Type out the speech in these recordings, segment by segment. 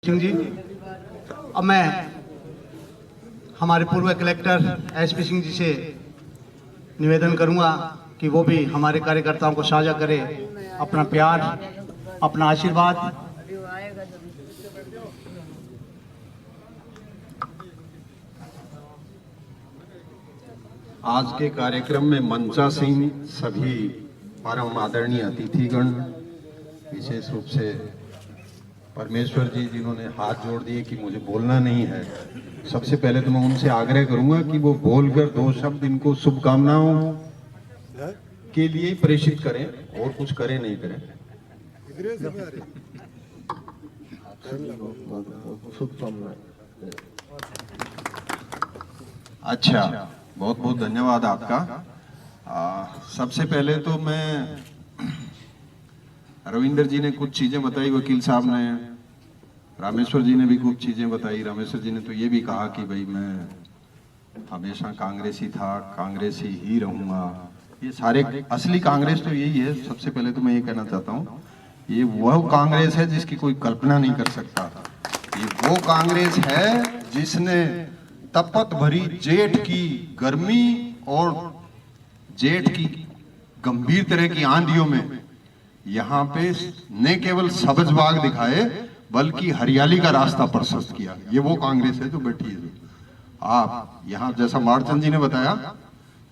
सिंह जी, अब मैं हमारे पूर्व कलेक्टर एसपी सिंह जी से निवेदन करूंगा कि वो भी हमारे कार्यकर्ताओं को साझा करें अपना प्यार, अपना आशीर्वाद। आज के कार्यक्रम में मंचा सिंह, सभी परम आदरणीय अतिथिगण, विशेष रूप से परमेश्वर जी जिन्होंने हाथ जोड़ दिए कि मुझे बोलना नहीं है, सबसे पहले तो मैं उनसे आग्रह करूंगा कि वो बोलकर दो शब्द इनको शुभकामनाओं के लिए प्रेषित करें और कुछ करें नहीं करें। अच्छा, बहुत बहुत धन्यवाद आपका। सबसे पहले तो मैं रविंदर जी ने कुछ चीजें बताई, वकील साहब ने, रामेश्वर जी ने भी कुछ चीजें बताई। रामेश्वर जी ने तो ये भी कहा कि भाई मैं हमेशा कांग्रेसी था, कांग्रेसी ही रहूंगा। ये सारे असली कांग्रेस तो यही है। सबसे पहले तो मैं ये कहना चाहता हूँ, ये वह कांग्रेस है जिसकी कोई कल्पना नहीं कर सकता। ये वो कांग्रेस है जिसने तपत भरी जेठ की गर्मी और जेठ की गंभीर तरह की आंधियों में यहाँ पे न केवल सब्ज बाग दिखाए बल्कि हरियाली का रास्ता प्रशस्त किया। ये वो कांग्रेस है जो बैठी है। आप यहाँ जैसा मारचंद जी ने बताया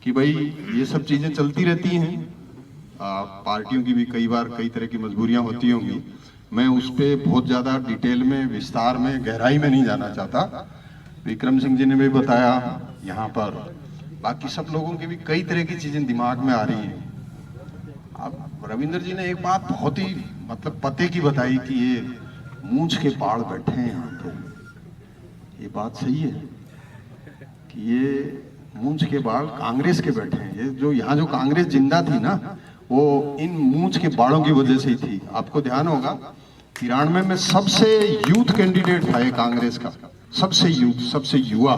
कि भाई ये सब चीजें चलती रहती हैं, पार्टियों की भी कई बार कई तरह की मजबूरियां होती होंगी। मैं उस पर बहुत ज्यादा डिटेल में, विस्तार में, गहराई में नहीं जाना चाहता। विक्रम सिंह जी ने भी बताया यहाँ पर, बाकी सब लोगों की भी कई तरह की चीजें दिमाग में आ रही हैं। अब रविंदर जी ने एक बात बहुत ही मतलब पते की बताई कि ये मूंछ के बाढ़ बैठे हैं यहाँ पे। ये बात सही है कि ये मूंछ के बाढ़ कांग्रेस के बैठे हैं। ये जो यहाँ जो कांग्रेस जिंदा थी ना, वो इन मूंछ के बाढ़ों की वजह से ही थी। आपको ध्यान होगा 93 में सबसे यूथ कैंडिडेट था ये कांग्रेस का, सबसे यूथ, सबसे युवा।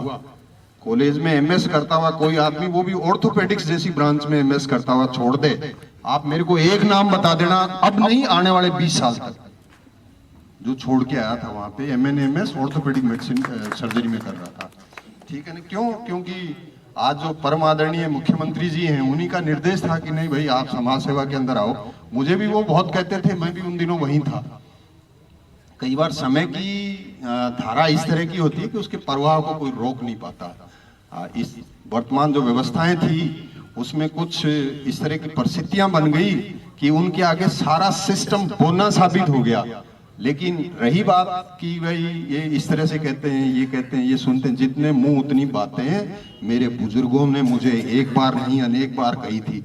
कॉलेज में एमएस करता हुआ कोई आदमी, वो भी ऑर्थोपेडिक्स जैसी ब्रांच में एमएस करता हुआ छोड़ दे, आप मेरे को एक नाम बता देना, अब नहीं आने वाले 20 साल तक, जो छोड़ के आया था वहां पे एमएनएमएस ऑर्थोपेडिक मेडिसिन सर्जरी में कर रहा था। ठीक है ना? क्यों? क्योंकि आज जो परम आदरणीय मुख्यमंत्री जी हैं, उन्हीं का निर्देश था कि नहीं भाई आप समाज सेवा के अंदर आओ। मुझे भी वो बहुत कहते थे, मैं भी उन दिनों वहीं था। कई बार समय की धारा इस तरह की होती है कि उसके प्रवाह को कोई रोक नहीं पाता। इस वर्तमान जो व्यवस्थाएं थी उसमें कुछ इस तरह की परिस्थितियां बन गई कि उनके आगे सारा सिस्टम बोना साबित हो गया। लेकिन रही बात कि भाई ये इस तरह से कहते हैं, ये कहते हैं, ये सुनते हैं, जितने मुंह उतनी बातें। मेरे बुजुर्गों ने मुझे एक बार नहीं अनेक बार कही थी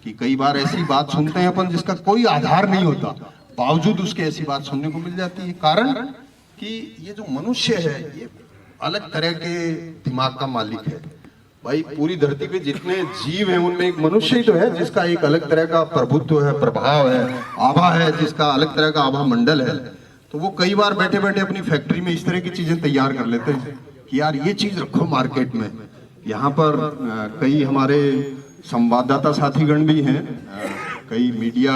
कि कई बार ऐसी बात सुनते हैं अपन जिसका कोई आधार नहीं होता, बावजूद उसके ऐसी बात सुनने को मिल जाती है। कारण कि ये जो मनुष्य है ये अलग तरह के दिमाग का मालिक है। भाई पूरी धरती पे जितने जीव हैं उनमें एक मनुष्य ही तो है जिसका एक अलग तरह का प्रभुत्व है, प्रभाव है, आभा है, जिसका अलग तरह का आभा मंडल है। तो वो कई बार बैठे बैठे अपनी फैक्ट्री में इस तरह की चीजें तैयार कर लेते हैं कि यार ये चीज रखो मार्केट में। यहाँ पर कई हमारे संवाददाता साथीगण भी हैं, कई मीडिया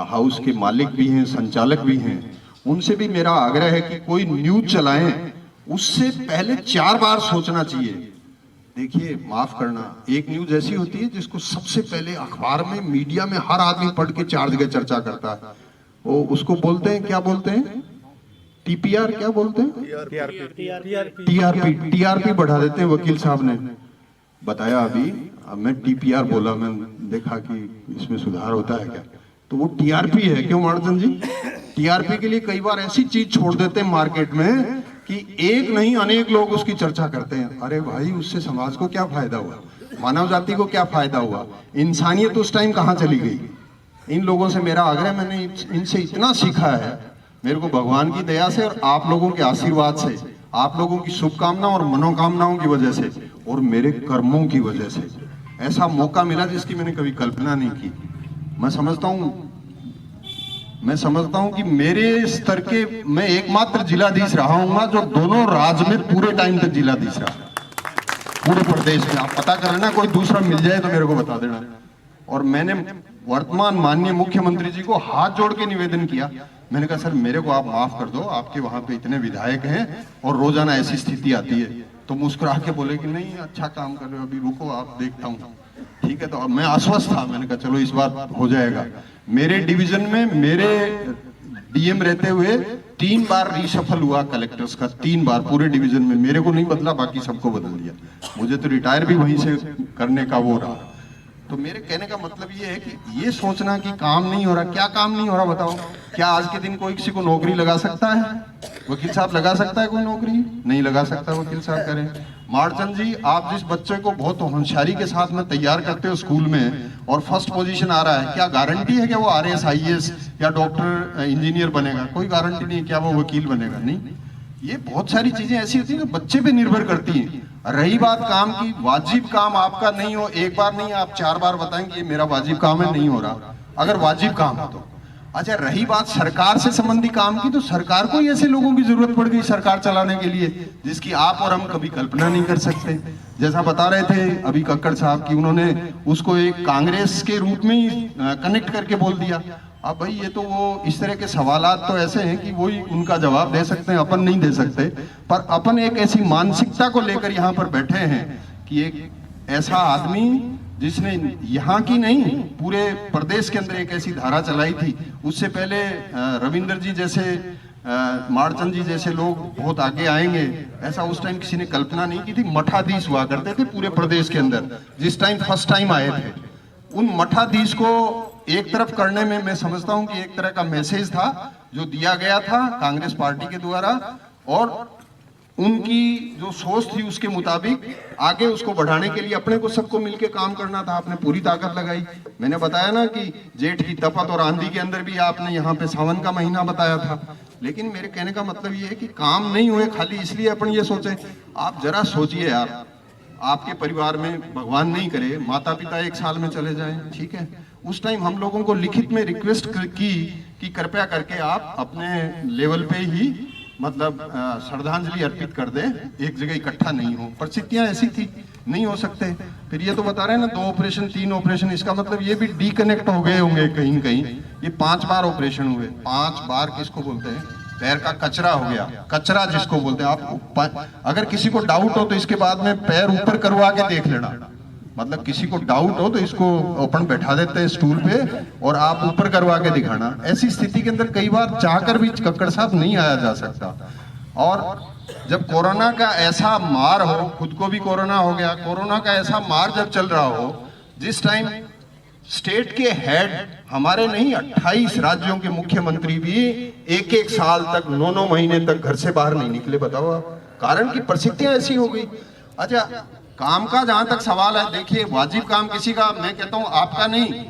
हाउस के मालिक भी हैं, संचालक भी हैं। उनसे भी मेरा आग्रह है कि कोई न्यूज चलाएं उससे पहले 4 बार सोचना चाहिए। देखिए, माफ करना, एक न्यूज ऐसी होती है जिसको सबसे पहले अखबार में, मीडिया में हर आदमी पढ़ के 4 जगह चर्चा करता है। वो उसको बोलते हैं, क्या बोलते हैं? टीपीआर, क्या बोलते हैं? टीआरपी बढ़ा देते हैं। वकील साहब ने बताया अभी, मैं टीपीआर बोला, मैं देखा कि इसमें सुधार होता है क्या, तो वो टीआरपी है। क्यों मार्चंद जी? टीआरपी के लिए कई बार ऐसी चीज छोड़ देते हैं मार्केट में कि एक नहीं अनेक लोग उसकी चर्चा करते हैं। अरे भाई, उससे समाज को क्या फायदा हुआ, मानव जाति को क्या फायदा हुआ, इंसानियत उस टाइम कहाँ चली गई? इन लोगों से मेरा आग्रह, मैंने इनसे इतना सीखा है, मेरे को भगवान की दया से और आप लोगों के आशीर्वाद से, आप लोगों की शुभकामना और मनोकामनाओं की वजह से और मेरे कर्मों की वजह से ऐसा मौका मिला जिसकी मैंने कभी कल्पना नहीं की। मैं समझता हूं कि मेरे स्तर के मैं एकमात्र जिलाधीश रहा हूं जो दोनों राज्य में पूरे टाइम तक जिलाधीश रहा, पूरे प्रदेश में। आप पता करना, कोई दूसरा मिल जाए तो मेरे को बता देना। और मैंने वर्तमान माननीय मुख्यमंत्री जी को हाथ जोड़ के निवेदन किया मैंने कहा सर मेरे को आप माफ कर दो, आपके वहां पे इतने विधायक हैं और रोजाना ऐसी स्थिति आती है। तो मुस्कुरा के बोले कि नहीं अच्छा काम कर रहे हो, अभी रुको आप देखता हूँ। ठीक है, तो अब मैं आश्वस्त था, मैंने कहा चलो इस बार हो जाएगा। मेरे डिवीजन में मेरे डीएम रहते हुए 3 बार रीशफल हुआ कलेक्टर्स का, 3 बार पूरे डिवीजन में। मेरे को नहीं बदला, बाकी सबको बदल दिया। मुझे तो रिटायर भी वहीं से करने का वो रहा। तो मेरे कहने का मतलब ये है कि ये सोचना कि काम नहीं हो रहा, क्या काम नहीं हो रहा बताओ? क्या आज के दिन कोई किसी को नौकरी लगा सकता है? वकील साहब लगा सकता है कोई नौकरी? नहीं लगा सकता। वकील साहब करें। मारचंद जी, आप जिस बच्चे को बहुत होशियारी के साथ में तैयार करते हो स्कूल में और फर्स्ट पोजीशन आ रहा है, क्या गारंटी है कि वो आरएएस आईएएस या डॉक्टर इंजीनियर बनेगा? कोई गारंटी नहीं। क्या वो वकील बनेगा? नहीं। ये बहुत सारी चीजें ऐसी होती है जो बच्चे पे निर्भर करती हैं। रही बात काम की, वाजिब काम आपका नहीं हो, एक बार नहीं आप 4 बार बताएंगे ये मेरा वाजिब काम है, नहीं हो रहा। अगर वाजिब काम हो तो अच्छा। रही बात सरकार से संबंधी काम की, तो सरकार को ही ऐसे लोगों की जरूरत पड़ गई सरकार चलाने के लिए जिसकी आप और हम कभी कल्पना नहीं कर सकते। जैसा बता रहे थे अभी कक्कड़ साहब की, उन्होंने उसको एक कांग्रेस के रूप में ही कनेक्ट करके बोल दिया। अब भाई ये तो वो इस तरह के सवालात तो ऐसे हैं कि वही उनका जवाब दे सकते हैं, अपन नहीं दे सकते। पर अपन एक ऐसी मानसिकता को लेकर यहाँ पर बैठे हैं कि एक ऐसा आदमी जिसने यहाँ की नहीं पूरे प्रदेश के अंदर एक ऐसी धारा चलाई थी, उससे पहले रविंद्र जी जैसे मारचंद जी जैसे लोग बहुत आगे आएंगे, ऐसा उस टाइम किसी ने कल्पना नहीं की थी। मठाधीश हुआ करते थे पूरे प्रदेश के अंदर जिस टाइम फर्स्ट टाइम आए थे। उन मठाधीश को एक तरफ करने में मैं समझता हूं कि एक तरह का मैसेज था जो दिया गया था कांग्रेस पार्टी के द्वारा, और उनकी जो सोच थी उसके मुताबिक आगे उसको बढ़ाने के लिए अपने को सबको मिलकर काम करना था। आपने पूरी ताकत लगाई। मैंने बताया ना कि जेठ की तपत और आंधी के अंदर भी आपने यहाँ पे सावन का महीना बताया था। लेकिन मेरे कहने का मतलब ये है कि काम नहीं हुए खाली इसलिए अपन ये सोचे। आप जरा सोचिए यार, आपके परिवार में भगवान नहीं करे माता पिता 1 साल में चले जाएं, ठीक है, उस टाइम हम लोगों को लिखित में रिक्वेस्ट की कि कृपया करके आप अपने लेवल पे ही मतलब श्रद्धांजलि अर्पित कर दे, एक जगह इकट्ठा नहीं हो। परिस्थितियां ऐसी थी, नहीं हो सकते। फिर ये तो बता रहे हैं ना 2 ऑपरेशन 3 ऑपरेशन, इसका मतलब ये भी डिकनेक्ट हो गए होंगे कहीं न कहीं। ये 5 बार ऑपरेशन हुए। 5 बार किसको बोलते हैं? पैर का कचरा हो गया, कचरा जिसको बोलते हैं। आप अगर किसी को डाउट हो तो इसके बाद में पैर ऊपर करवा के देख लेना। मतलब किसी को डाउट हो तो इसको अपन बैठा देते हैं स्टूल पे और आप ऊपर करवा के दिखाना। ऐसी स्थिति के अंदर कई बार चाहकर भी कक्कड़ साहब नहीं आया जा सकता। और जब कोरोना का ऐसा मार हो, खुद को भी कोरोना हो गया, कोरोना का ऐसा मार जब चल रहा हो, जिस टाइम स्टेट के हेड हमारे नहीं 28 राज्यों के मुख्यमंत्री भी 1-1 साल तक 9-9 महीने तक घर से बाहर नहीं निकले। बताओ आप, कारण की परिस्थितियां ऐसी हो गई। अच्छा, काम का जहां तक सवाल है, देखिए वाजिब काम किसी का, मैं कहता हूं आपका नहीं,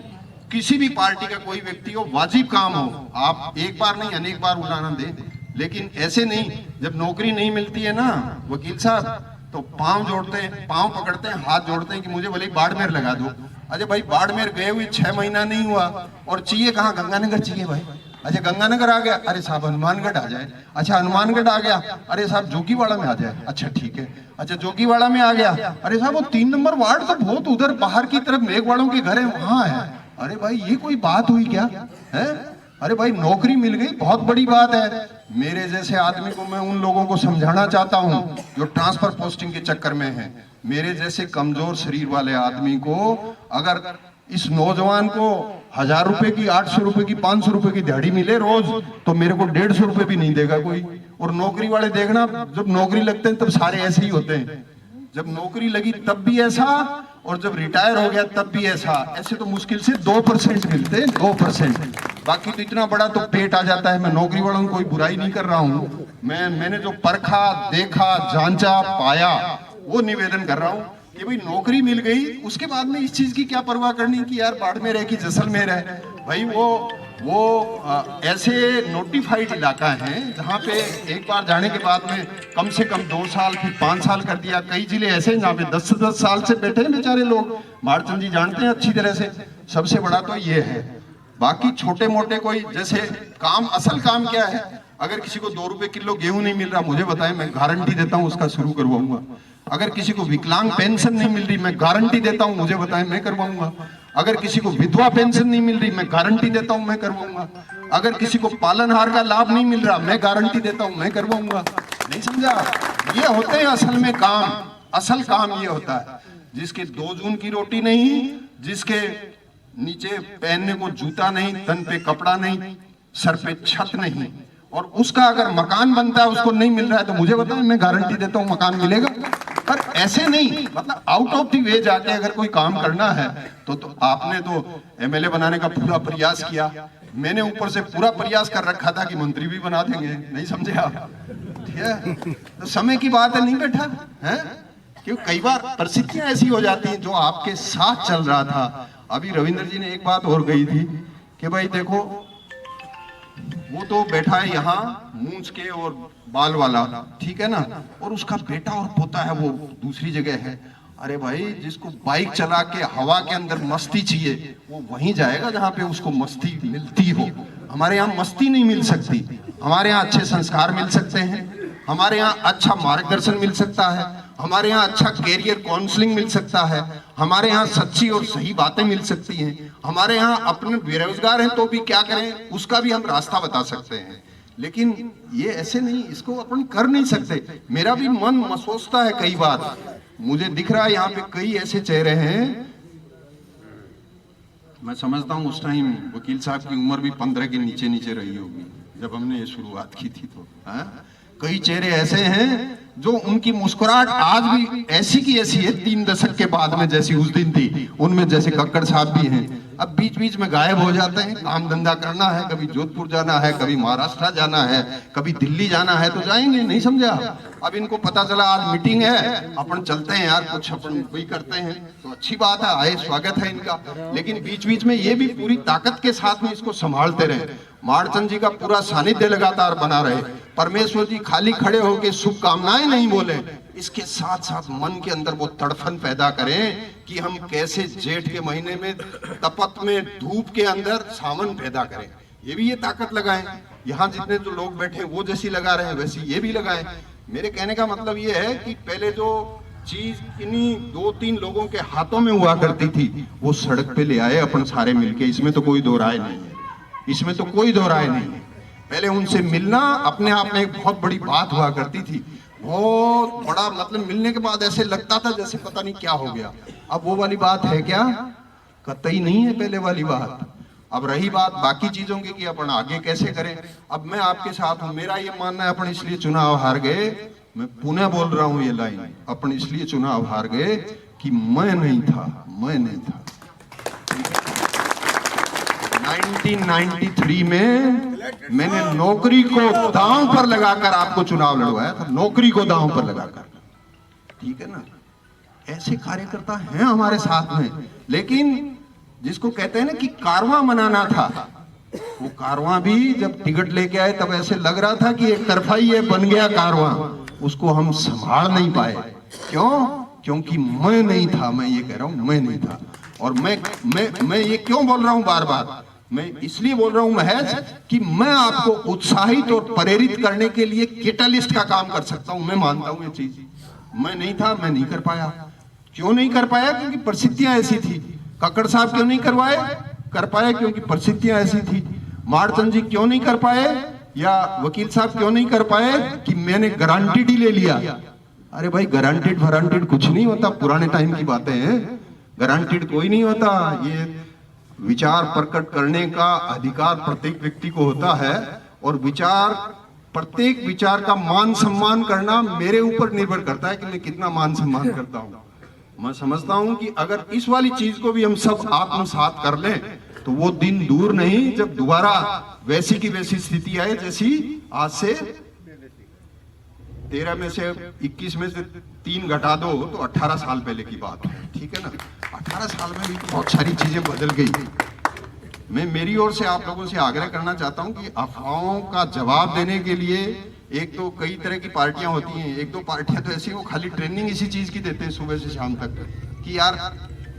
किसी भी पार्टी का कोई व्यक्ति हो, वाजिब काम हो, आप एक बार नहीं अनेक बार उदाहरण दें। लेकिन ऐसे नहीं, जब नौकरी नहीं मिलती है ना वकील साहब, तो पांव जोड़ते हैं, पांव पकड़ते हैं, हाथ जोड़ते हैं कि मुझे भले बाड़मेर लगा दो। अरे भाई बाड़मेर गए हुए 6 महीना नहीं हुआ और चाहिए कहाँ? गंगानगर चाहिए भाई। अच्छा गंगानगर आ गया, अरे साहब हनुमानगढ़ आ जाए। अच्छा हनुमानगढ़ आ गया, अरे साहब जोगीवाड़ा में आ जाए। अच्छा ठीक है। अच्छा जोगीवाड़ा में आ गया, अरे साहब वो 3 नंबर वार्ड तो बहुत उधर बाहर की तरफ मेघवाड़ों के घर है, वहां है। अरे भाई ये कोई बात हुई क्या है? अरे भाई नौकरी मिल गई, बहुत बड़ी बात है। मेरे जैसे आदमी को मैं उन लोगों को समझाना चाहता हूं जो ट्रांसफर पोस्टिंग के चक्कर में है। मेरे जैसे कमजोर शरीर वाले आदमी को अगर इस नौजवान को 1000 रुपए की, 800 रुपए की, 500 रुपए की दिहाड़ी मिले रोज, तो मेरे को 150 रुपए भी नहीं देगा कोई। और नौकरी वाले देखना, जब नौकरी लगते हैं तब सारे ऐसे ही होते हैं। जब नौकरी लगी तब भी ऐसा, और जब रिटायर हो गया तब भी ऐसा। ऐसे तो मुश्किल से 2% मिलते हैं, 2%। बाकी तो इतना बड़ा तो पेट आ जाता है। मैं नौकरी वालों को कोई बुराई नहीं कर रहा हूँ, मैंने जो परखा, देखा, जांचा, पाया, वो निवेदन कर रहा हूँ कि भाई नौकरी मिल गई, उसके बाद में इस चीज की क्या परवाह करनी कि यार बाड़मेर है कि जैसलमेर है। भाई वो ऐसे नोटिफाइड इलाका है जहाँ पे एक बार जाने के बाद में कम से कम 2 साल फिर 5 साल कर दिया। कई जिले ऐसे हैं जहाँ पे 10-10 साल से बैठे हैं बेचारे लोग। मारचंद जी जानते हैं अच्छी तरह से। सबसे बड़ा तो ये है। बाकी छोटे मोटे कोई जैसे काम, असल काम क्या है? अगर किसी को 2 रुपए किलो गेहूं नहीं मिल रहा, मुझे बताएं, मैं गारंटी देता हूं उसका शुरू करवाऊंगा। अगर किसी को विकलांग पेंशन नहीं मिल रही, मैं गारंटी देता हूं, मुझे बताएं, मैं करवाऊंगा। अगर किसी को विधवा पेंशन नहीं मिल रही, मैं गारंटी देता हूं, मैं करवाऊंगा। अगर किसी को पालनहार का लाभ नहीं मिल रहा, मैं गारंटी देता हूं मैं करवाऊंगा। नहीं समझा? ये होते हैं असल में काम, असल काम ये होता है। जिसके 2 जून की रोटी नहीं, जिसके नीचे पहनने को जूता नहीं, तन पे कपड़ा नहीं, सर पे छत नहीं, और उसका अगर मकान बनता है उसको नहीं मिल रहा है, तो मुझे बताएं, मैं गारंटी देता हूं मकान मिलेगा। पर ऐसे नहीं, मतलब आउट ऑफ द वे जाके अगर कोई काम करना है तो आपने तो एमएलए बनाने का पूरा प्रयास किया, मैंने ऊपर से पूरा प्रयास कर रखा था कि मंत्री भी बना देंगे। नहीं समझे आप? ठीक है, तो समय की बात है, नहीं बैठा है, क्यों कई बार परिस्थितियां ऐसी हो जाती हैं जो आपके साथ चल रहा था। अभी रविंद्र जी ने एक बात और कही थी कि भाई देखो, वो तो बैठा है यहाँ मूंछ के और बाल वाला, ठीक है ना, और उसका बेटा और पोता है वो दूसरी जगह है। अरे भाई, जिसको बाइक चला के हवा के अंदर मस्ती चाहिए वो वहीं जाएगा जहाँ पे उसको मस्ती मिलती हो। हमारे यहाँ मस्ती नहीं मिल सकती, हमारे यहाँ अच्छे संस्कार मिल सकते हैं, हमारे यहाँ अच्छा मार्गदर्शन मिल सकता है, हमारे यहाँ अच्छा कैरियर काउंसलिंग मिल सकता है, हमारे यहाँ सच्ची और सही बातें मिल सकती हैं, हमारे यहाँ अपने बेरोजगार हैं तो भी क्या करें उसका भी हम रास्ता बता सकते हैं। लेकिन ये ऐसे नहीं, इसको अपन कर नहीं सकते। मेरा भी मन सोचता है कई बार, मुझे दिख रहा है यहाँ पे कई ऐसे चेहरे हैं, मैं समझता हूँ उस टाइम वकील साहब की उम्र भी 15 के नीचे नीचे रही होगी जब हमने ये शुरुआत की थी। तो कई चेहरे ऐसे हैं जो उनकी मुस्कुराहट आज भी ऐसी की ऐसी है 3 दशक के बाद में जैसी उस दिन थी। उनमें जैसे कक्कड़ साहब भी हैं, अब बीच बीच में गायब हो जाते हैं, काम धंधा करना है, कभी जोधपुर जाना है, कभी महाराष्ट्र जाना है, कभी दिल्ली जाना है तो जाएंगे। नहीं समझा? अब इनको पता चला आज मीटिंग है, अपन चलते हैं यार, कुछ अपन वही करते हैं, तो अच्छी बात है, आए, स्वागत है इनका। लेकिन बीच बीच में ये भी पूरी ताकत के साथ में इसको संभालते रहे। मारचंद जी का पूरा सानिध्य लगातार बना रहे, परमेश्वर जी खाली खड़े होकर शुभकामनाएं नहीं बोले, इसके साथ साथ मन के अंदर वो तड़फन पैदा करें कि हम कैसे जेठ के महीने में तपत में धूप के अंदर सावन पैदा करें। ये भी ये ताकत लगाएं। यहाँ जितने जो लोग बैठे वो जैसी लगा रहे हैं वैसी ये भी लगाएं। मेरे कहने का मतलब ये है कि पहले जो चीज इन्हीं 2-3 लोगों के हाथों में हुआ करती थी वो सड़क पे ले आए अपन सारे मिलके, इसमें तो कोई दो राय नहीं है, इसमें तो कोई दो राय नहीं है। पहले उनसे मिलना अपने आप में एक बहुत बड़ी बात हुआ करती थी, बहुत बड़ा, मतलब मिलने के बाद ऐसे लगता था जैसे पता नहीं क्या हो गया। अब वो वाली बात है क्या? कतई नहीं है पहले वाली बात। अब रही बात बाकी चीजों की कि अपन आगे कैसे करें, अब मैं आपके साथ हूं। मेरा ये मानना है अपन इसलिए चुनाव हार गए, मैं पुनः बोल रहा हूं ये लाइन, अपन इसलिए चुनाव हार गए कि मैं नहीं था। 1993 में मैंने नौकरी को दांव पर लगाकर आपको चुनाव लड़वाया था, नौकरी को दांव पर लगाकर, ठीक है ना। ऐसे कार्यकर्ता हैं हमारे साथ में। लेकिन जिसको कहते हैं ना कि कारवां मनाना था, वो कारवां भी जब टिकट लेके आए तब ऐसे लग रहा था कि एक तरफा ही ये बन गया कारवां, उसको हम संभाल नहीं पाए। क्यों? क्योंकि मैं नहीं था। मैं ये कह रहा हूं मैं नहीं था। और मैं ये क्यों बोल रहा हूं बार बार? मैं इसलिए बोल रहा हूं महज कि मैं आपको उत्साहित और प्रेरित करने के लिए कैटलिस्ट का काम कर सकता हूं। मैं मानता हूं ये चीज। मैं नहीं था, मैं नहीं कर पाया। क्यों नहीं कर पाया? क्योंकि परिस्थितियां ऐसी थी। कक्कड़ साहब क्यों नहीं कर पाए? क्योंकि परिस्थितियां ऐसी थी। मारचंद जी क्यों नहीं कर पाए, या वकील साहब क्यों नहीं कर पाए? कि मैंने गारंटीड ही ले लिया। अरे भाई, गारंटीड कुछ नहीं होता, पुराने टाइम की बातें हैं। गारंटीड कोई नहीं होता। ये विचार प्रकट करने का अधिकार प्रत्येक व्यक्ति को होता है, और प्रत्येक विचार का मान सम्मान करना मेरे ऊपर निर्भर करता है कि मैं कितना मान सम्मान करता हूं। मैं समझता हूं कि अगर इस वाली चीज को भी हम सब आत्मसात कर लें तो वो दिन दूर नहीं जब दोबारा वैसी की वैसी स्थिति आए जैसी आज से 13 में से 21 में से 3 घटा दो तो 18 साल पहले की बात है, ठीक है ना। 18 साल में भी बहुत सारी चीजें बदल गई। मैं मेरी ओर से आप लोगों से आग्रह करना चाहता हूं कि अफवाहों का जवाब देने के लिए एक तो कई तरह की पार्टियां होती हैं। 1-2 पार्टियां तो ऐसी वो खाली ट्रेनिंग इसी चीज की देते हैं सुबह से शाम तक कि यार,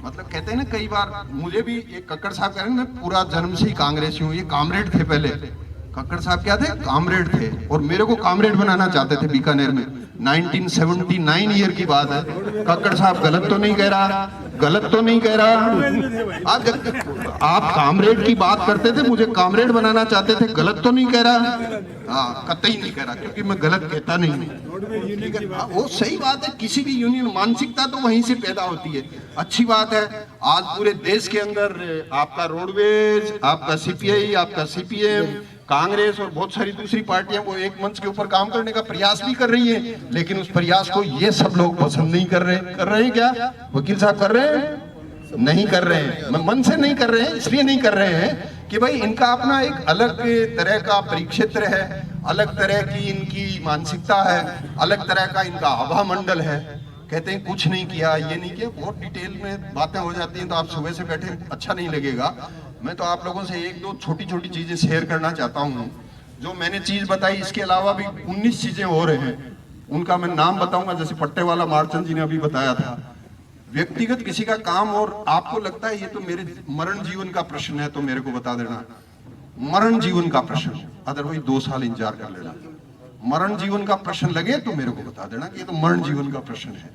मतलब कहते हैं ना, कई बार मुझे भी एक कक्कड़ साहब कह रहे हैं मैं पूरा जन्म से ही कांग्रेसी हूँ। ये कामरेड थे पहले। कक्कड़ साहब क्या थे? कामरेड थे, और मेरे को कामरेड बनाना चाहते थे बीकानेर में। 1979 ईयर की बात है। कक्कड़ साहब गलत तो नहीं कह रहा, गलत तो नहीं कह रहा। आप कामरेड की बात करते थे, मुझे कामरेड बनाना चाहते थे, गलत तो नहीं कह रहा। हाँ, कतई नहीं कह रहा, क्योंकि मैं गलत कहता नहीं हूँ। वो सही बात है, किसी भी यूनियन मानसिकता तो वहीं से पैदा होती है। अच्छी बात है, आज पूरे देश के अंदर आपका रोडवेज, आपका सीपीआई, आपका सीपीएम, कांग्रेस और बहुत सारी दूसरी पार्टियां वो एक मंच के ऊपर काम करने का प्रयास भी कर रही है, लेकिन उस प्रयास को ये सब लोग पसंद नहीं कर रहे। कर रहे हैं क्या वकील साहब? कर रहे हैं? नहीं कर रहे हैं। मैं मन से नहीं कर रहे हैं, इसलिए नहीं कर रहे हैं कि भाई इनका अपना एक अलग तरह का परिक्षेत्र है, अलग तरह की इनकी मानसिकता है, अलग तरह का इनका आभा मंडल है। कहते हैं कुछ नहीं किया, ये नहीं किया, बहुत डिटेल में बातें हो जाती हैं, तो आप सुबह से बैठे अच्छा नहीं लगेगा। मैं तो आप लोगों से एक दो छोटी छोटी चीजें शेयर करना चाहता हूँ। जो मैंने चीज बताई, इसके अलावा भी 19 चीजें हो रहे हैं, उनका मैं नाम बताऊंगा। जैसे पट्टे वाला मारचंद जी ने अभी बताया था, व्यक्तिगत किसी का काम और आपको लगता है ये तो मेरे मरण जीवन का प्रश्न है, तो मेरे को बता देना मरण जीवन का प्रश्न, अदरवाइज 2 साल इंतजार कर लेना। मरण जीवन का प्रश्न लगे तो मेरे को बता देना कि ये तो मरण जीवन का प्रश्न है।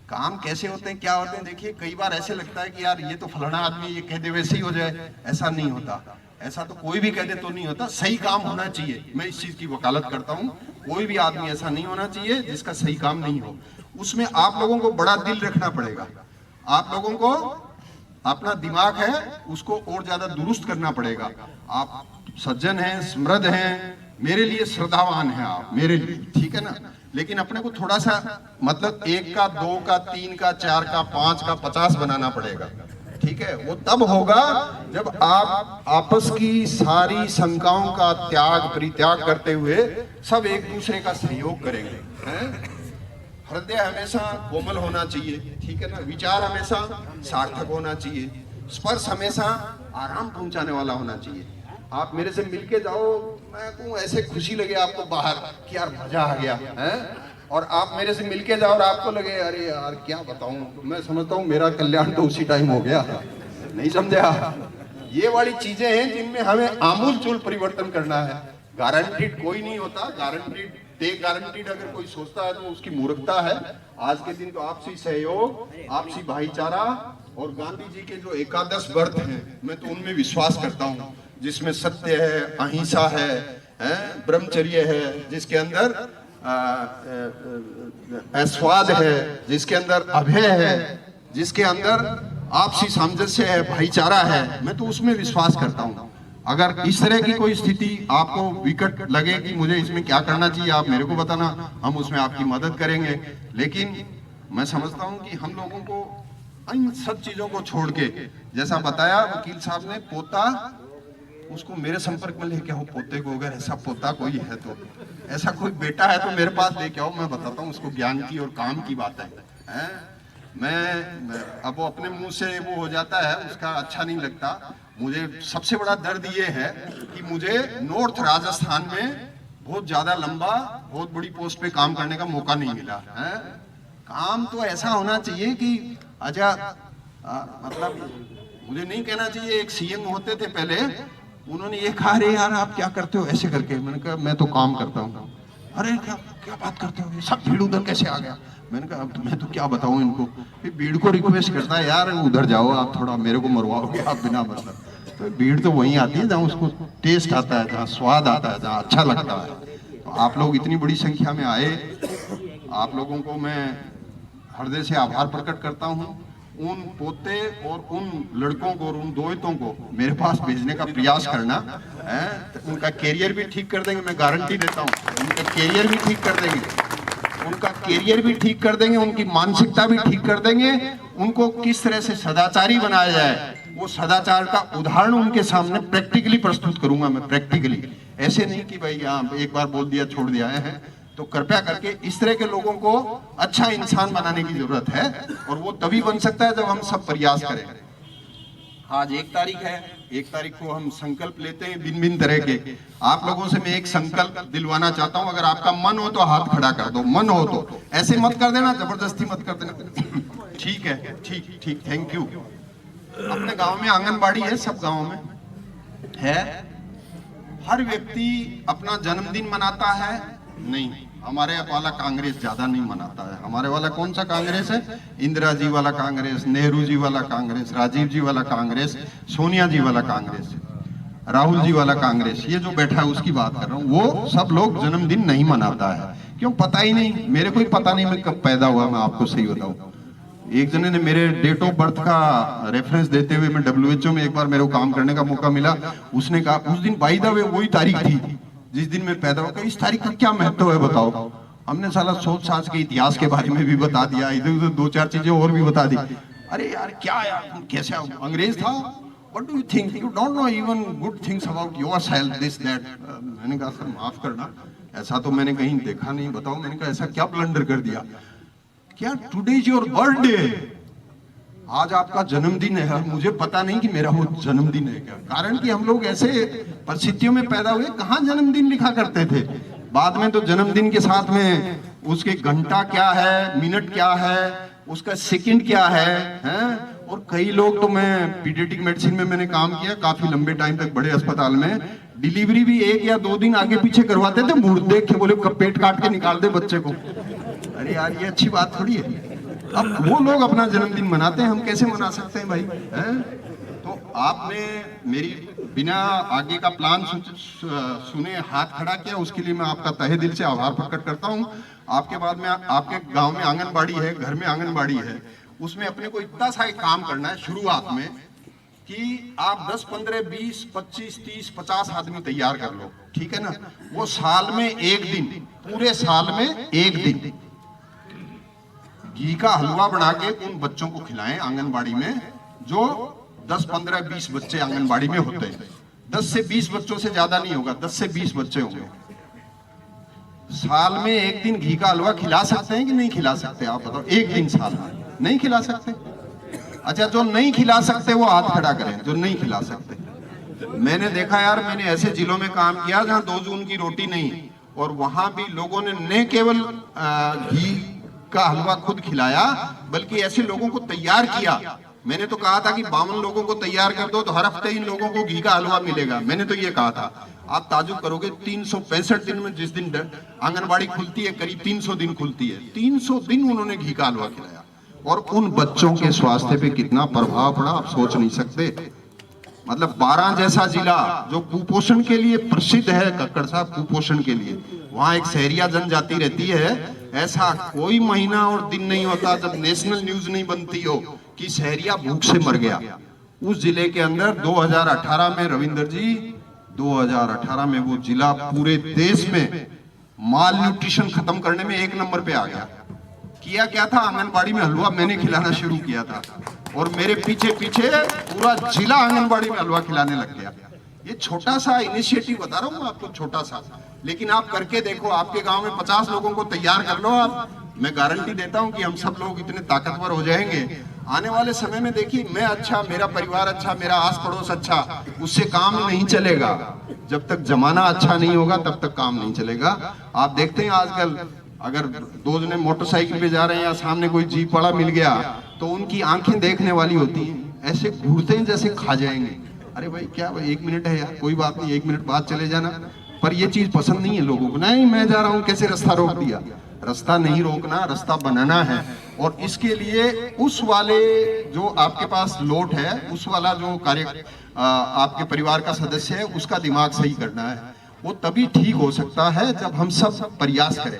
काम कैसे होते हैं, क्या होते हैं, देखिए कई बार ऐसे लगता है कि यार ये तो फलाना आदमी ये कह दे वैसे ही हो जाए, ऐसा नहीं होता। ऐसा तो कोई भी कह दे तो नहीं होता, सही काम होना चाहिए। मैं इस चीज की वकालत करता हूँ, कोई भी आदमी ऐसा नहीं होना चाहिए जिसका सही काम नहीं हो। उसमें आप लोगों को बड़ा दिल रखना पड़ेगा, आप लोगों को अपना दिमाग है उसको और ज्यादा दुरुस्त करना पड़ेगा। आप सज्जन हैं, समृद्ध हैं, मेरे लिए श्रद्धावान हैं आप, मेरे लिए, ठीक है ना। लेकिन अपने को थोड़ा सा मतलब 1 का 2 का 3 का 4 का 5 का 50 बनाना पड़ेगा, ठीक है। वो तब होगा जब आप आपस की सारी शंकाओं का त्याग परित्याग करते हुए सब एक दूसरे का सहयोग करेंगे, हैं? हृदय हमेशा कोमल होना चाहिए, ठीक है ना। विचार हमेशा सार्थक होना चाहिए, स्पर्श हमेशा आराम पहुंचाने वाला होना चाहिए। आप मेरे से मिलके जाओ, मैं कहूँ ऐसे खुशी लगे आपको बाहर कि यार मजा आ गया है, और आप मेरे से मिलके जाओ और आपको लगे अरे यार क्या बताऊं, मैं समझता हूँ मेरा कल्याण तो उसी टाइम हो गया। नहीं समझा? ये वाली चीजें हैं जिनमें हमें आमूल चूल परिवर्तन करना है। गारंटीड कोई नहीं होता, गारंटीड अगर कोई सोचता है तो उसकी मूर्खता है। आज के दिन तो आपसी सहयोग, आपसी भाईचारा और गांधी जी के जो एकादश व्रत हैं, मैं तो उनमें विश्वास करता हूँ, जिसमें सत्य है, अहिंसा है, ब्रह्मचर्य है, जिसके अंदर आस्वाद है, जिसके अंदर अभय है, जिसके अंदर आपसी सामंजस्य है, भाईचारा है, मैं तो उसमें विश्वास करता हूँ। अगर इस तरह की कोई स्थिति आपको विकट लगे कि मुझे इसमें क्या करना चाहिए, आप मेरे को बताना, हम उसमें आपकी मदद करेंगे। लेकिन मैं समझता हूँ कि हम लोगों को इन सब चीजों को छोड़ के, जैसा बताया वकील साहब ने, पोता उसको मेरे संपर्क में लेके आओ, पोते को अगर ऐसा पोता कोई है तो, ऐसा कोई बेटा है तो मेरे पास लेके आओ, मैं बताता हूँ उसको ज्ञान की और काम की बात है। मैं अब वो अपने मुंह से वो हो जाता है, उसका अच्छा नहीं लगता। मुझे सबसे बड़ा दर्द ये है कि मुझे नॉर्थ राजस्थान में बहुत ज्यादा लंबा, बहुत बड़ी पोस्ट पे काम करने का मौका नहीं मिला है। काम तो ऐसा होना चाहिए कि अच्छा मतलब मुझे नहीं कहना चाहिए, एक सीएम होते थे पहले, उन्होंने ये कहा अरे यार आप क्या करते हो ऐसे करके, मैंने कहा मैं तो काम करता हूँ। अरे क्या क्या बात करते हो, सब भीड़ उधर कैसे आ गया? मैंने कहा अब मैं तो क्या बताऊं इनको। फिर भीड़ को रिक्वेस्ट करता है यार उधर जाओ आप, थोड़ा मेरे को मरवाओगे आप बिना मतलब। तो भीड़ तो वहीं आती है जहाँ उसको टेस्ट आता है, जहाँ स्वाद आता है, जहाँ अच्छा लगता है। तो आप लोग इतनी बड़ी संख्या में आए, आप लोगों को मैं हृदय से आभार प्रकट करता हूँ। उन पोते और उन लड़कों को और उन दोहितों को मेरे पास भेजने का प्रयास करना है, तो उनका कैरियर भी ठीक कर देंगे, मैं गारंटी देता हूँ। उनका कैरियर भी ठीक कर देंगे, उनका कैरियर भी ठीक कर देंगे, उनकी मानसिकता भी ठीक कर देंगे। उनको किस तरह से सदाचारी बनाया जाए, वो सदाचार का उदाहरण उनके सामने प्रैक्टिकली प्रस्तुत करूंगा मैं, प्रैक्टिकली। ऐसे नहीं कि भाई यहाँ एक बार बोल दिया छोड़ दिया है। तो कृपया करके इस तरह के लोगों को अच्छा इंसान बनाने की जरूरत है, और वो तभी बन सकता है जब हम सब प्रयास करें। आज 1 तारीख है, 1 तारीख को हम संकल्प लेते हैं भिन्न भिन्न तरह के। आप लोगों से मैं एक संकल्प दिलवाना चाहता हूं, अगर आपका मन हो तो हाथ खड़ा कर दो, मन हो तो, ऐसे मत कर देना, जबरदस्ती मत कर देना। ठीक है, ठीक ठीक, थैंक यू। अपने गांव में आंगनबाड़ी है, सब गांवों में है। हर व्यक्ति अपना जन्मदिन मनाता है, नहीं, हमारे वाला कांग्रेस ज्यादा नहीं मनाता है। हमारे वाला कौन सा कांग्रेस है? इंदिरा जी वाला कांग्रेस, नेहरू जी वाला कांग्रेस, राजीव जी वाला कांग्रेस, सोनिया जी वाला कांग्रेस, राहुल जी वाला कांग्रेस, ये जो बैठा है उसकी बात कर रहा हूँ। वो सब लोग जन्मदिन नहीं मनाता है। क्यों? पता ही नहीं, मेरे को ही पता नहीं मैं कब पैदा हुआ। मैं आपको सही बताऊं, एक जने ने मेरे डेट ऑफ बर्थ का रेफरेंस देते हुए, मैं WHO में एक बार मेरे को काम करने का मौका मिला, उसने कहा उस दिन बाय द वे वही तारीख थी जिस दिन मैं पैदा हुआ। इस तारीख का क्या महत्व है बताओ? हमने साला सोच साच के इतिहास के बारे में भी बता दिया, इधर उधर दो चार चीजें और भी बता दी। अरे यार क्या यार, कैसे अंग्रेज था? What do you think? You don't know even good things about yourself, this that. मैंने कहा सर माफ करना, ऐसा तो मैंने कहीं देखा नहीं, बताओ। मैंने कहा ऐसा क्या ब्लंडर कर दिया? क्या टुडे इज योर बर्थडे, आज आपका जन्मदिन है। मुझे पता नहीं कि मेरा वो जन्मदिन है क्या, कारण कि हम लोग ऐसे परिस्थितियों में पैदा हुए, कहाँ जन्मदिन लिखा करते थे। बाद में तो जन्मदिन के साथ में उसके घंटा क्या है, मिनट क्या है, उसका सेकंड क्या है? और कई लोग तो, मैं पीडियाट्रिक मेडिसिन में मैंने काम किया काफी लंबे टाइम तक बड़े अस्पताल में, डिलीवरी भी 1 या 2 दिन आगे पीछे करवाते थे, मुड़ देख के बोले कब पेट काट के निकाल दे बच्चे को। अरे यार ये अच्छी बात थोड़ी है। अब वो लोग अपना जन्मदिन मनाते हैं, हम कैसे मना सकते हैं भाई? तो आपने मेरी बिना आगे का प्लान सुने हाथ खड़ा किया, उसके लिए मैं आपका तहे दिल से आभार प्रकट करता हूँ। आपके बाद में आपके गांव में आंगनबाड़ी है, घर में आंगनबाड़ी है, उसमें अपने को इतना सा एक काम करना है शुरुआत में कि आप 10, 15, 20, 25, 30, 50 आदमी तैयार कर लो, ठीक है ना? वो साल में एक दिन, पूरे साल में एक दिन घी का हलवा बना के उन बच्चों को खिलाएं आंगनबाड़ी में, जो 10, 15, 20 बच्चे आंगनबाड़ी में होते हैं। 10 से 20 बच्चों से ज्यादा नहीं होगा, 10 से 20 बच्चे होंगे। साल में एक दिन घी का हलवा खिला सकते हैं कि नहीं खिला सकते? आप बताओ। एक दिन साल में नहीं खिला सकते? अच्छा, जो नहीं खिला सकते वो हाथ खड़ा करें, जो नहीं खिला सकते। मैंने देखा यार, मैंने ऐसे जिलों में काम किया जहां 2 जून की रोटी नहीं, और वहां भी लोगों ने न केवल घी का हलवा खुद खिलाया, बल्कि ऐसे लोगों को तैयार किया। मैंने तो कहा था कि 52 लोगों को तैयार कर दो तो हर हफ्ते इन लोगों को घी का हलवा मिलेगा। मैंने तो ये कहा था। आप ताजुब करोगे, 365 दिन में, जिस दिन आंगनबाड़ी खुलती है, करीब 300 दिन खुलती है, 300 दिन उन्होंने घी का हलवा खिलाया, और उन बच्चों के स्वास्थ्य पे कितना प्रभाव पड़ा आप सोच नहीं सकते। मतलब 12 जैसा जिला जो कुपोषण के लिए प्रसिद्ध है, कक्कड़ साहब, कुपोषण के लिए, वहां एक सहरिया जनजाति रहती है। ऐसा कोई महीना और दिन नहीं होता जब नेशनल न्यूज नहीं बनती हो कि सहरिया भूख से मर गया। उस जिले के अंदर 2018 में, रविंदर जी, 2018 में वो जिला पूरे देश में माल न्यूट्रिशन खत्म करने में 1 नंबर पे आ गया। किया क्या था? आंगनबाड़ी में हलवा मैंने खिलाना शुरू किया था, और मेरे पीछे पीछे पूरा जिला आंगनबाड़ी में हलवा खिलाने लग गया। ये छोटा सा इनिशिएटिव बता रहा हूँ आपको, छोटा सा, लेकिन आप करके देखो। आपके गांव में 50 लोगों को तैयार कर लो आप, मैं गारंटी देता हूं कि हम सब लोग इतने ताकतवर हो जाएंगे आने वाले समय में। देखिए, मैं अच्छा, मेरा परिवार अच्छा, मेरा आस पड़ोस अच्छा, उससे काम नहीं चलेगा। जब तक जमाना अच्छा नहीं होगा तब तक काम नहीं चलेगा। आप देखते हैं आजकल, अगर 2 जने मोटरसाइकिल पे जा रहे हैं या सामने कोई जीप वाला मिल गया, तो उनकी आंखें देखने वाली होती हैं, ऐसे घूरते हैं जैसे खा जाएंगे। अरे भाई क्या भाई, 1 मिनट है यार, कोई बात नहीं, 1 मिनट बाद चले जाना। पर ये चीज पसंद नहीं है लोगों को। नहीं, मैं जा रहा हूं, कैसे रास्ता रोक दिया? रास्ता नहीं रोकना, रास्ता बनाना है। और इसके लिए उस वाले जो आपके पास लोट है, उस वाला जो कार्य आपके परिवार का सदस्य है, उसका दिमाग सही करना है। वो तभी ठीक हो सकता है जब हम सब प्रयास करें।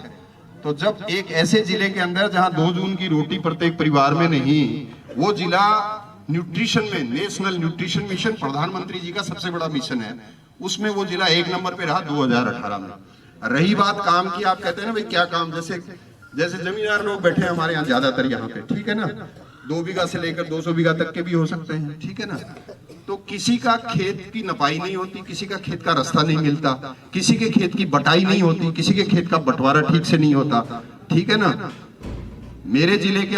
तो जब एक ऐसे जिले के अंदर जहां 2 जून की रोटी प्रत्येक परिवार में नहीं, वो जिला न्यूट्रिशन में, नेशनल न्यूट्रिशन मिशन प्रधानमंत्री जी का सबसे बड़ा मिशन है, उसमें वो जिला 1 नंबर पे रहा 2018 में। रही बात काम की, आप कहते हैं ना भाई क्या काम, जैसे जमींदार लोग बैठे हैं हमारे यहाँ ज्यादातर यहाँ पे, ठीक है ना, 2 बीघा से लेकर 200 बीघा तक के भी हो सकते हैं, ठीक है ना। तो किसी का खेत की नपाई नहीं होती, किसी का खेत का रास्ता नहीं मिलता, किसी के खेत की बटाई नहीं होती, किसी के खेत का बंटवारा ठीक से नहीं होता, ठीक है ना। मेरे जिले के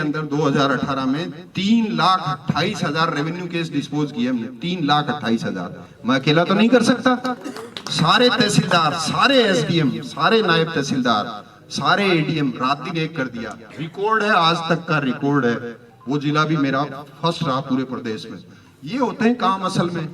अंदर 2018 में 3,28,000 रेवेन्यू केस डिस्पोज किए हमने, 3,28,000। मैं अकेला तो नहीं कर सकता, सारे तहसीलदार, सारे एसडीएम, सारे नायब तहसीलदार, सारे एडीएम रात दिन एक कर दिया। रिकॉर्ड है, आज तक का रिकॉर्ड है। वो जिला भी मेरा फर्स्ट रहा पूरे प्रदेश में। ये होते हैं काम असल में,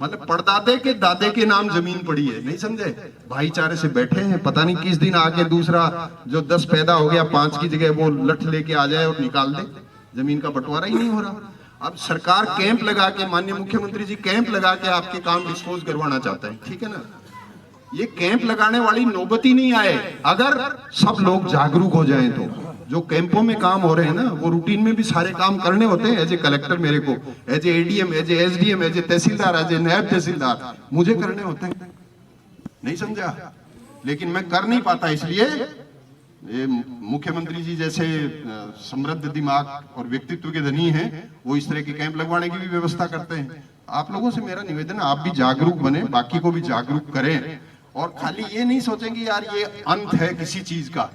मतलब परदादे के दादे के नाम जमीन पड़ी है, नहीं समझे? भाईचारे से बैठे हैं, पता नहीं किस दिन आके दूसरा जो 10 पैदा हो गया 5 की जगह वो लठ लेके आ जाए और निकाल दे। जमीन का बंटवारा ही नहीं हो रहा। अब सरकार कैंप लगा के, माननीय मुख्यमंत्री जी कैंप लगा के आपके काम डिस्पोज करवाना चाहता है, ठीक है ना? ये कैंप लगाने वाली नौबत ही नहीं आए अगर सब लोग जागरूक हो जाएं तो। जो कैंपों में काम हो रहे हैं ना, वो रूटीन में भी सारे काम करने होते हैं। एज ए कलेक्टर मेरे को, as a ADM, as a SDM, as a tahsildar, as a naib tahsildar मुझे करने होते हैं, नहीं समझा? लेकिन मैं कर नहीं पाता, इसलिए ये मुख्यमंत्री जी जैसे समृद्ध दिमाग और व्यक्तित्व के धनी हैं, वो इस तरह के कैंप लगवाने की भी व्यवस्था करते हैं। आप लोगों से मेरा निवेदन है, आप भी जागरूक बने, बाकी को भी जागरूक करें, और खाली ये नहीं सोचेंगे यार ये अंत है किसी चीज का,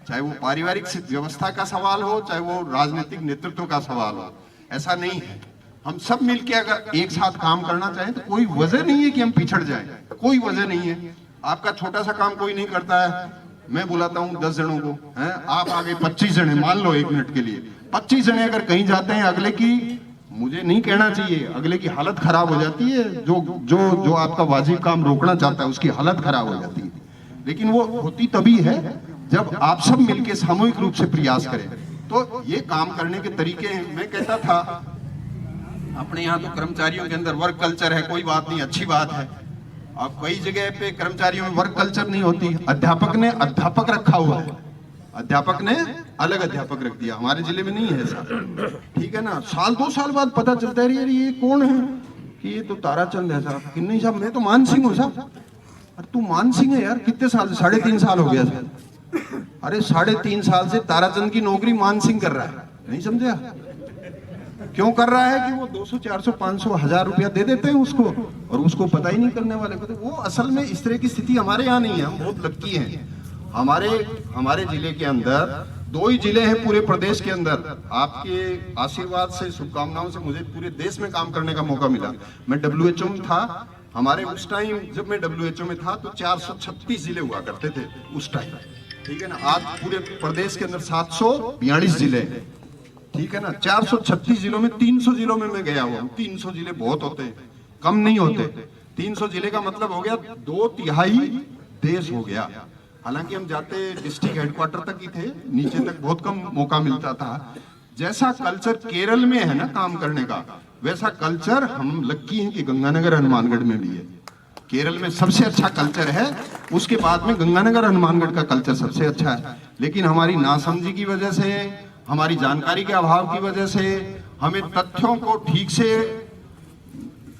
चाहे वो पारिवारिक व्यवस्था का सवाल हो, चाहे वो राजनीतिक नेतृत्व का सवाल हो, ऐसा नहीं है। हम सब मिलके अगर एक साथ काम करना चाहें तो कोई वजह नहीं है कि हम पिछड़ जाएं, कोई वजह नहीं है। आपका छोटा सा काम कोई नहीं करता है, मैं बुलाता हूँ 10 जनों को, हैं आप आगे 25 जने, मान लो 1 मिनट के लिए 25 जने अगर कहीं जाते हैं, अगले की, मुझे नहीं कहना चाहिए, अगले की हालत खराब हो जाती है। जो आपका वाजिब काम रोकना चाहता है उसकी हालत खराब हो जाती है। लेकिन वो होती तभी है जब आप सब मिलके सामूहिक रूप से प्रयास करें। तो ये काम करने के तरीके हैं। मैं कहता था अपने यहाँ तो कर्मचारियों के अंदर वर्क कल्चर है, कोई बात नहीं, अच्छी बात है। अब कई जगह पे कर्मचारियों में वर्क कल्चर नहीं होती। अध्यापक ने अध्यापक रखा हुआ है, अध्यापक ने अलग अध्यापक रख दिया। हमारे जिले में नहीं है ऐसा, ठीक है ना? साल 2 साल बाद पता चलता है यार ये कौन है, कि ये तो ताराचंद है साहब। कि नहीं साहब, मैं तो मान सिंह हूँ साहब। अरे तू मान सिंह है यार, कितने साल से? 3.5 साल हो गया साहब। अरे 3.5 साल से ताराचंद की नौकरी मान सिंह कर रहा है, नहीं समझा? क्यों कर रहा है? कि वो 200, 400, 500, 1000 रुपया दे देते हैं उसको, और उसको पता ही नहीं करने वाले को। तो वो असल में इस तरह की स्थिति हमारे यहाँ नहीं है, हम बहुत लक्की हैं। हमारे जिले के अंदर 2 ही जिले हैं पूरे प्रदेश के अंदर। आपके आशीर्वाद से, शुभकामनाओं से मुझे पूरे देश में काम करने का मौका मिला। मैं WHO में था, हमारे उस टाइम जब मैं WHO में था तो 436 जिले हुआ करते थे उस टाइम, ठीक है ना? आज पूरे प्रदेश के अंदर 742 जिले हैं, ठीक है ना? 436 जिलों में 300 जिलों में मैं गया हुआ हूँ। 300 जिले बहुत होते हैं, कम नहीं होते। 300 जिले का मतलब हो गया 2/3 देश हो गया। हालांकि हम जाते डिस्ट्रिक्ट हेडक्वार्टर तक ही थे, नीचे तक बहुत कम मौका मिलता था। जैसा कल्चर केरल में है ना काम करने का, वैसा कल्चर हम लक्की हैं कि गंगानगर हनुमानगढ़ में भी है। केरल में सबसे अच्छा कल्चर है, उसके बाद में गंगानगर हनुमानगढ़ का कल्चर सबसे अच्छा है। लेकिन हमारी नासमझी की वजह से, हमारी जानकारी के अभाव की वजह से, हमें तथ्यों को ठीक से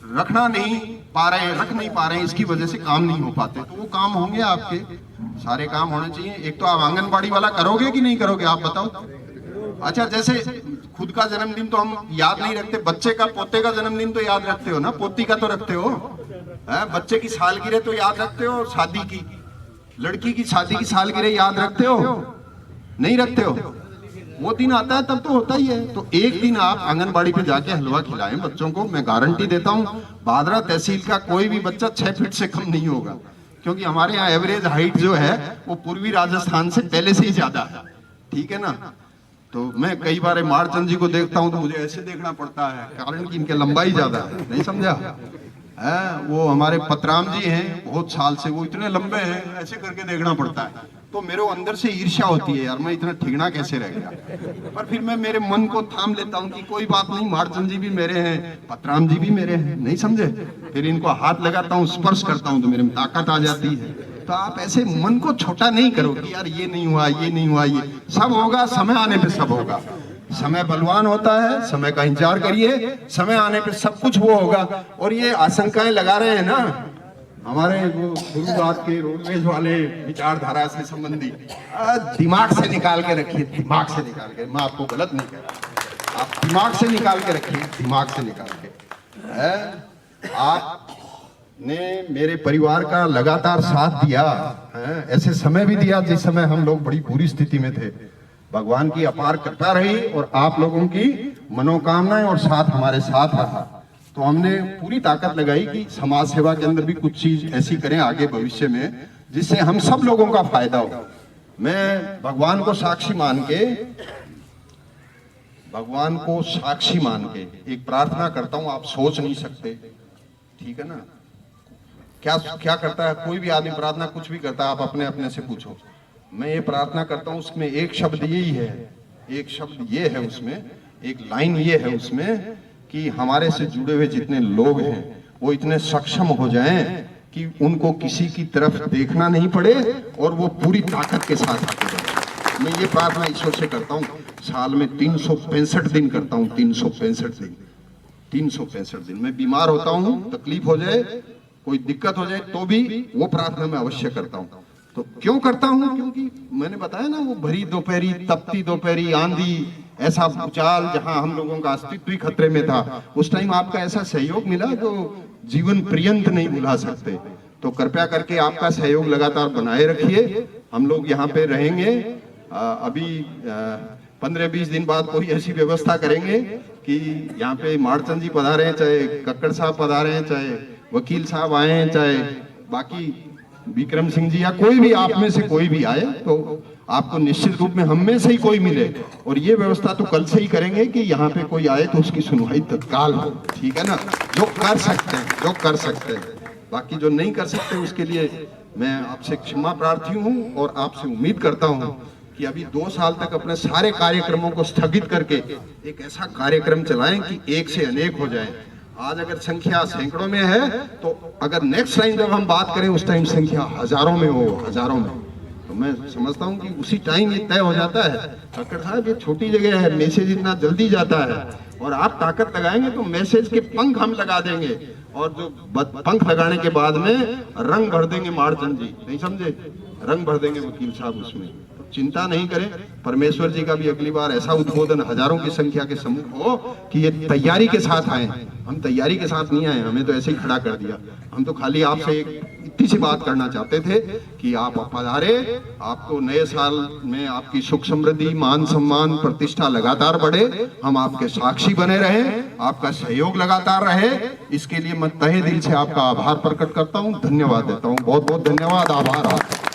रख नहीं पा रहे हैं, इसकी वजह से काम नहीं हो पाते। तो वो काम होंगे, आपके सारे काम होने चाहिए। एक तो आप आंगनबाड़ी वाला करोगे कि नहीं करोगे, आप बताओ। अच्छा, जैसे खुद का जन्मदिन तो हम याद नहीं रखते, बच्चे का, पोते का जन्मदिन तो याद रखते हो ना, पोती का तो रखते हो, बच्चे की सालगिरह तो याद रखते हो, शादी की, लड़की की शादी की सालगिरह याद रखते हो? नहीं रखते हो। वो दिन आता है तब तो होता ही है। तो एक दिन आप आंगनबाड़ी पे जाके हलवा खिलाएं बच्चों को। मैं गारंटी देता हूँ भादरा तहसील का कोई भी बच्चा 6 फीट से कम नहीं होगा, क्योंकि हमारे यहाँ एवरेज हाइट जो है वो पूर्वी राजस्थान से पहले से ही ज्यादा है, ठीक है ना? तो मैं कई बार मारचंद जी को देखता हूँ तो मुझे ऐसे देखना पड़ता है, कारण कि इनके लंबाई ज्यादा है, नहीं समझा? वो हमारे पतराम जी हैं, बहुत साल से वो इतने लंबे हैं, ऐसे करके देखना पड़ता है। तो मेरे अंदर से ईर्ष्या होती है, यार मैं इतना ठिगना कैसे रह गया। पर फिर मैं मेरे मन को थाम लेता हूँ कि कोई बात नहीं, मारचंद जी भी मेरे हैं, पतराम जी भी मेरे हैं, नहीं समझे? फिर इनको हाथ लगाता हूँ, स्पर्श करता हूँ तो मेरे में ताकत आ जाती है। तो आप ऐसे मन को छोटा नहीं करो कि यार ये नहीं हुआ, ये नहीं हुआ, ये सब होगा, समय आने पे सब होगा। समय बलवान होता है, समय का इंतजार करिए, समय आने पे सब कुछ वो होगा। और ये आशंकाएं लगा रहे हैं ना हमारे वो गुरुवार के रोडवेज वाले विचारधारा से संबंधी, दिमाग से निकाल के रखिए, दिमाग से निकाल के। मैं आपको गलत नहीं कह रहा, आप दिमाग से निकाल के रखिए, दिमाग से निकाल के। आपने मेरे परिवार का लगातार साथ दिया है, ऐसे समय भी दिया जिस समय हम लोग बड़ी बुरी स्थिति में थे। भगवान की अपार कृपा रही और आप लोगों की मनोकामनाएं और साथ हमारे साथ रहा। तो हमने पूरी ताकत लगाई कि समाज सेवा के अंदर भी कुछ चीज ऐसी करें आगे भविष्य में, जिससे हम सब लोगों का फायदा हो। मैं भगवान को साक्षी मान के एक प्रार्थना करता हूं, आप सोच नहीं सकते। ठीक है ना। क्या क्या करता है कोई भी आदमी, प्रार्थना कुछ भी करता है, आप अपने अपने से पूछो। मैं ये प्रार्थना करता हूँ, उसमें एक शब्द यही है, एक शब्द ये है उसमें, एक लाइन ये है उसमें कि हमारे से जुड़े हुए जितने लोग हैं वो इतने सक्षम हो जाएं कि उनको किसी की तरफ देखना नहीं पड़े और वो पूरी ताकत के साथ आगे बढ़े। मैं ये प्रार्थना ईश्वर से करता हूँ, साल में 365 दिन करता हूँ, 365 दिन, 365 दिन। मैं बीमार होता हूँ, तकलीफ हो जाए, कोई दिक्कत हो जाए, तो भी वो प्रार्थना मैं अवश्य करता हूँ। तो क्यों करता हूँ? क्योंकि मैंने बताया ना, वो भरी दोपहरी, तपती दोपहरी, आंधी, ऐसा भूचाल जहां हम लोगों का अस्तित्व ही खतरे में था, उस टाइम आपका ऐसा सहयोग मिला जो जीवन पर्यंत नहीं भुला सकते। तो कृपया करके आपका सहयोग लगातार बनाए रखिए। हम लोग यहाँ पे रहेंगे। अभी 15-20 दिन बाद कोई ऐसी व्यवस्था करेंगे कि यहाँ पे माड़चंद जी पधारे हैं, चाहे कक्कड़ साहब पधारे हैं, चाहे वकील साहब आए हैं, चाहे बाकी विक्रम सिंह जी या कोई भी आप में से कोई भी आए, तो आपको निश्चित रूप में हम में से ही कोई मिले। और ये व्यवस्था तो कल से ही करेंगे कि यहाँ पे कोई आए तो उसकी सुनवाई तत्काल हो, ठीक है ना। जो कर सकते हैं, जो कर सकते हैं, बाकी जो नहीं कर सकते उसके लिए मैं आपसे क्षमा प्रार्थी हूँ और आपसे उम्मीद करता हूँ कि अभी 2 साल तक अपने सारे कार्यक्रमों को स्थगित करके एक ऐसा कार्यक्रम चलाएं कि एक से अनेक हो जाए। आज अगर संख्या सैकड़ों में है, तो अगर नेक्स्ट टाइम जब हम बात करें उस टाइम संख्या हजारों में हो, हजारों में। तो मैं समझता हूं कि उसी टाइम ये तय हो जाता है। कक्कड़ साहब, ये छोटी जगह है, मैसेज इतना जल्दी जाता है, और आप ताकत लगाएंगे तो मैसेज के पंख हम लगा देंगे, और जो पंख लगाने के बाद में रंग भर देंगे माड़चंद जी, नहीं समझे, रंग भर देंगे वकील साहब उसमें। तो चिंता नहीं करें, परमेश्वर जी का भी अगली बार ऐसा उद्बोधन हजारों की संख्या के सम्मुख हो कि ये तैयारी के साथ आए। हम तैयारी के साथ नहीं आए, हमें तो ऐसे ही खड़ा कर दिया। हम तो खाली आपसे एक इतनी सी बात करना चाहते थे कि आप पधारे, आपको नए साल में आपकी सुख समृद्धि, मान सम्मान, प्रतिष्ठा लगातार बढ़े, हम आपके साक्षी बने रहें, आपका सहयोग लगातार रहे। इसके लिए मैं तहे दिल से आपका आभार प्रकट करता हूं, धन्यवाद देता हूं। बहुत बहुत धन्यवाद, आभार।